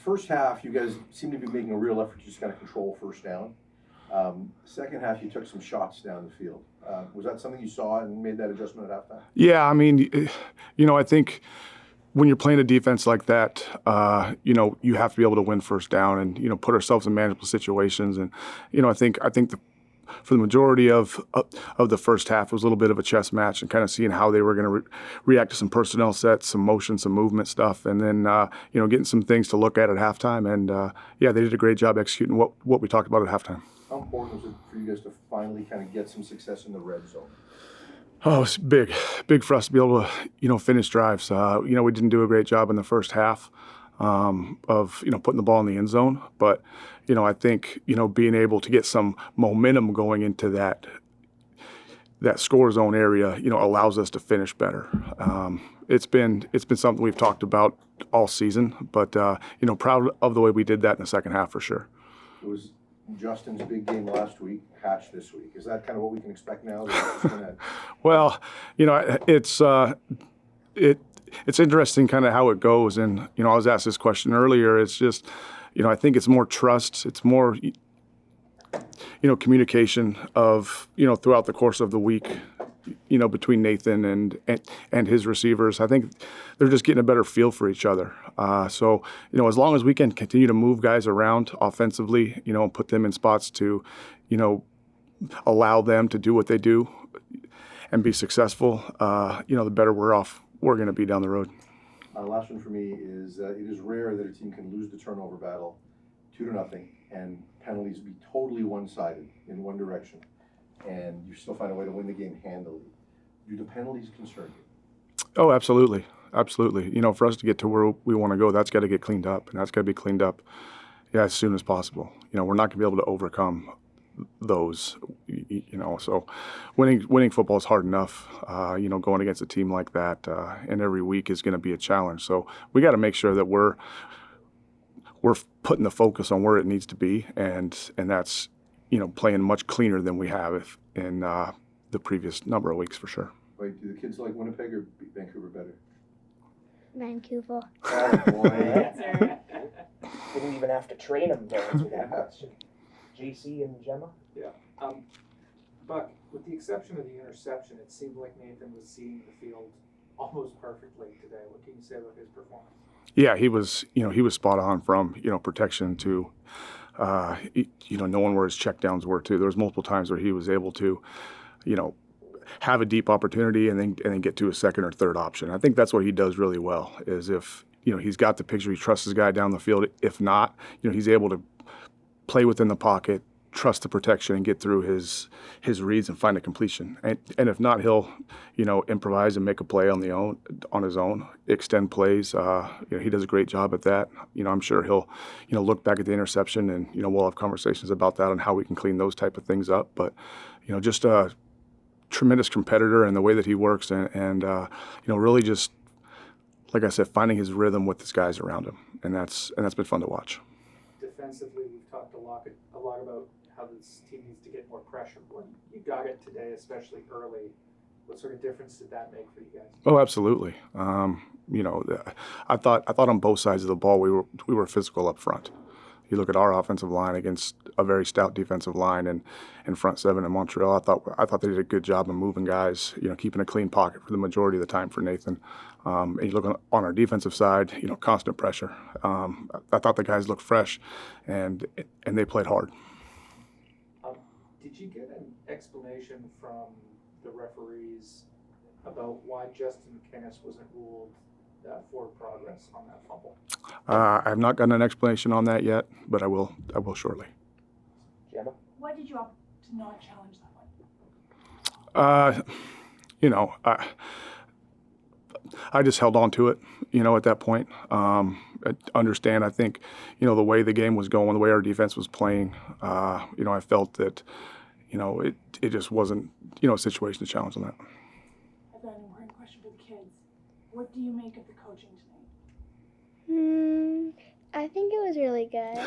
first half, you guys seem to be making a real effort to just kind of control first down. Second half, you took some shots down the field. Was that something you saw and made that adjustment at halftime? Yeah, I mean, I think when you're playing a defense like that, you have to be able to win first down and, put ourselves in manageable situations. And, I think for the majority of the first half, it was a little bit of a chess match and kind of seeing how they were going to react to some personnel sets, some motion, some movement stuff, and then, getting some things to look at halftime. And, they did a great job executing what we talked about at halftime. How important was it for you guys to finally kind of get some success in the red zone? Oh, it's big for us to be able to, finish drives. We didn't do a great job in the first half of, putting the ball in the end zone. But, I think, being able to get some momentum going into that score zone area, allows us to finish better. It's been something we've talked about all season, but, proud of the way we did that in the second half for sure. It was Justin's big game last week, Hatch this week. Is that kind of what we can expect now? Well, it's interesting kind of how it goes. And, I was asked this question earlier. It's just, I think it's more trust. It's more, communication of, throughout the course of the week, between Nathan and his receivers. I think they're just getting a better feel for each other. So, as long as we can continue to move guys around offensively, and put them in spots to, allow them to do what they do and be successful, the better we're going to be down the road. Last one for me is it is rare that a team can lose the turnover battle 2-0 and penalties be totally one-sided in one direction, and you still find a way to win the game handily. Do the penalties concern you? Oh, absolutely. Absolutely. For us to get to where we want to go, that's got to get cleaned up, and that's got to be cleaned up as soon as possible. We're not going to be able to overcome those, so winning football is hard enough, going against a team like that, and every week is going to be a challenge. So we got to make sure that we're putting the focus on where it needs to be, and that's, playing much cleaner than we have in the previous number of weeks for sure. Wait, do the kids like Winnipeg or Vancouver better? Vancouver. Oh, boy. Didn't even have to train them to answer that question. JC and Gemma? Yeah. Buck, with the exception of the interception, it seemed like Nathan was seeing the field almost perfectly today. What can you say about his performance? Yeah, he was spot on from, protection to, knowing where his checkdowns were too. There was multiple times where he was able to, have a deep opportunity and then get to a second or third option. I think that's what he does really well, is if, he's got the picture, he trusts his guy down the field. If not, he's able to play within the pocket, trust the protection, and get through his reads and find a completion. And if not, he'll, improvise and make a play on his own, extend plays. He does a great job at that. I'm sure he'll, look back at the interception, and, we'll have conversations about that and how we can clean those type of things up. But, just a tremendous competitor in the way that he works, and really just, like I said, finding his rhythm with his guys around him. And that's been fun to watch. Defensively, we've talked a lot about how this team needs to get more pressure. When you got it today, especially early, what sort of difference did that make for you guys? Oh, absolutely. I thought on both sides of the ball we were physical up front. You look at our offensive line against a very stout defensive line and front seven in Montreal. I thought they did a good job of moving guys, keeping a clean pocket for the majority of the time for Nathan. And you look on our defensive side, constant pressure. I thought the guys looked fresh, and they played hard. Did you get an explanation from the referees about why Justin McInnes wasn't ruled for progress on that fumble? I have not gotten an explanation on that yet, but I will shortly. Gemma? Why did you opt to not challenge that one? I just held on to it, at that point. I understand, I think, the way the game was going, the way our defense was playing, I felt that, it just wasn't, a situation to challenge on that. I've got an important question for the kids. What do you make of the coaching tonight? I think it was really good.